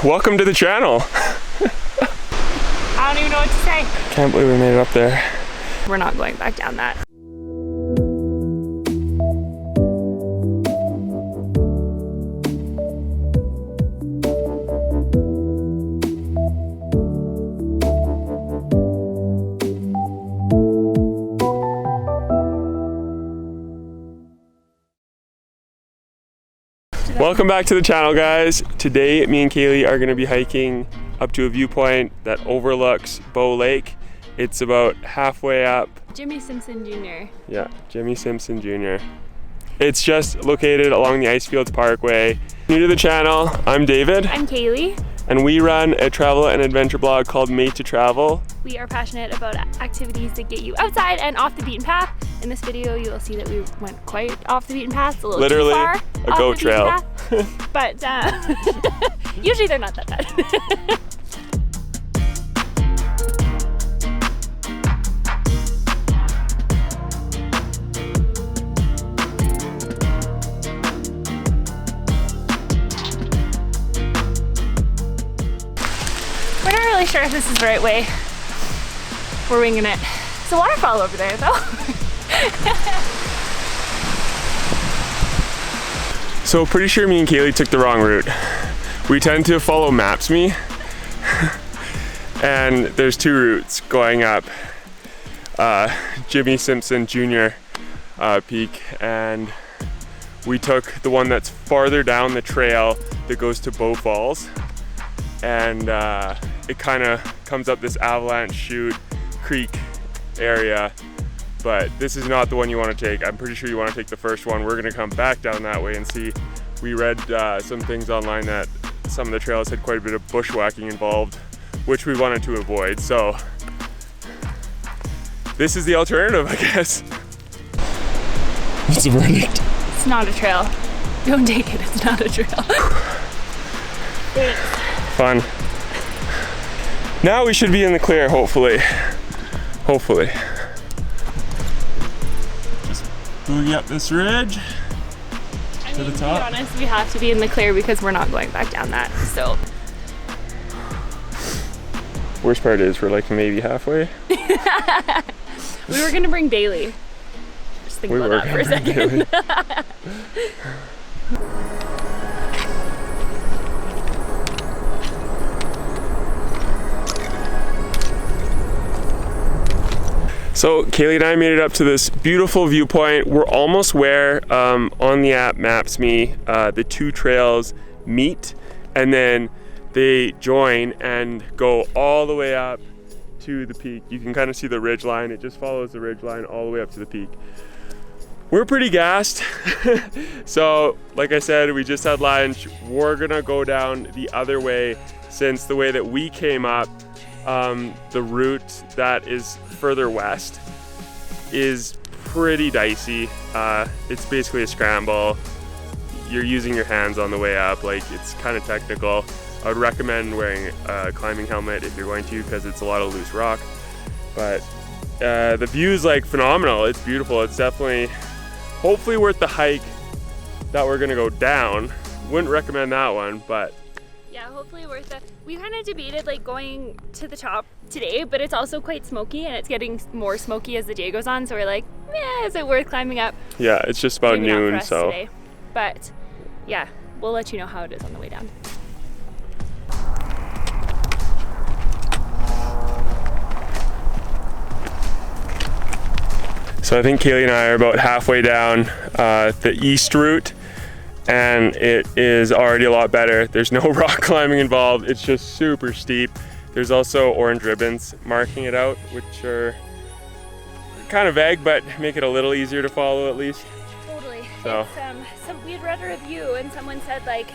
welcome to the channel. I don't even know what to say. Can't believe we made it up there. We're not going back down that. Welcome back to the channel, guys. Today, me and Kaylee are gonna be hiking up to a viewpoint that overlooks Bow Lake. It's about halfway up. Jimmy Simpson Jr. Yeah, Jimmy Simpson Jr. It's just located along the Icefields Parkway. New to the channel, I'm David. I'm Kaylee. And we run a travel and adventure blog called Made to Travel. We are passionate about activities that get you outside and off the beaten path. In this video, you will see that we went quite off the beaten path, a little Literally too far a goat trail. But usually they're not that bad. We're not really sure if this is the right way. We're winging it. There's a waterfall over there though. So pretty sure me and Kaylee took the wrong route. We tend to follow Maps.me and there's two routes going up Jimmy Simpson Jr. Peak, and we took the one that's farther down the trail that goes to Bow Falls, and it kind of comes up this avalanche chute creek area, but this is not the one you want to take. I'm pretty sure you want to take the first one. We're gonna come back down that way and see. We read some things online that some of the trails had quite a bit of bushwhacking involved, which we wanted to avoid. So this is the alternative, I guess. What's the verdict? It's not a trail. Don't take it, it's not a trail. Thanks. Fun. Now we should be in the clear, hopefully. Hopefully. Just boogie up this ridge to the top. To be honest, we have to be in the clear because we're not going back down that, so. Worst part is we're like maybe halfway. We were gonna bring Bailey. Just think about that for a second. So Kaylee and I made it up to this beautiful viewpoint. We're almost where on the app Maps.me the two trails meet, and then they join and go all the way up to the peak. You can kind of see the ridge line. It just follows the ridge line all the way up to the peak. We're pretty gassed. So like I said, we just had lunch. We're gonna go down the other way, since the way that we came up, the route that is further west is pretty dicey. It's basically a scramble. You're using your hands on the way up, like it's kind of technical. I would recommend wearing a climbing helmet if you're going to, because it's a lot of loose rock. But the view is like phenomenal. It's beautiful. It's definitely, hopefully worth the hike that we're gonna go down. Wouldn't recommend that one, but yeah, hopefully worth it. We kind of debated like going to the top today, but it's also quite smoky and it's getting more smoky as the day goes on. So we're like, is it worth climbing up? Yeah, it's just about Maybe noon, not for us so. Today. But yeah, we'll let you know how it is on the way down. So I think Kaylee and I are about halfway down the east route, and it is already a lot better. There's no rock climbing involved. It's just super steep. There's also orange ribbons marking it out, which are kind of vague, but make it a little easier to follow at least. Totally. So. We had read a review and someone said like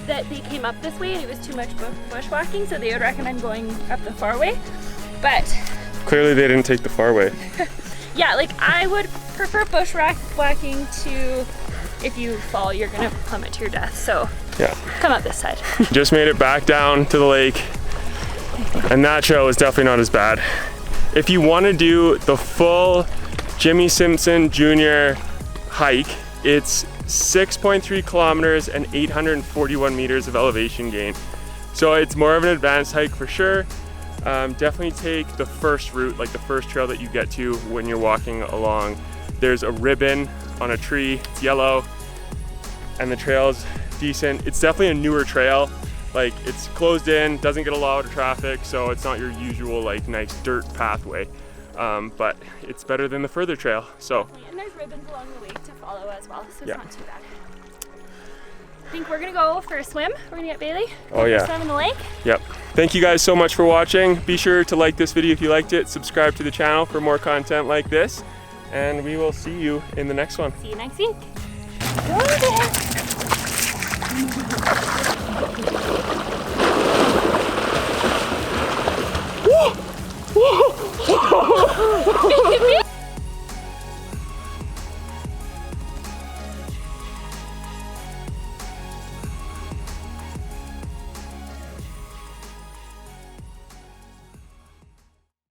that they came up this way and it was too much bushwhacking, so they would recommend going up the far way. But clearly they didn't take the far way. Yeah, like I would prefer bushwhacking to, if you fall, you're gonna plummet to your death. So yeah, come up this side. Just made it back down to the lake, and that trail was definitely not as bad. If you want to do the full Jimmy Simpson Jr. hike, it's 6.3 kilometers and 841 meters of elevation gain. So it's more of an advanced hike for sure. Definitely take the first route, like the first trail that you get to when you're walking along. There's a ribbon on a tree, it's yellow, and the trail's decent. It's definitely a newer trail. Like, it's closed in, doesn't get a lot of traffic, so it's not your usual like nice dirt pathway. But it's better than the further trail. So. And there's ribbons along the way to follow as well, so it's Yeah. not too bad. I think we're gonna go for a swim. We're gonna get Bailey. Oh yeah. Swim in the lake. Yep. Thank you guys so much for watching. Be sure to like this video if you liked it. Subscribe to the channel for more content like this. And we will see you in the next one. See you next week. Go there.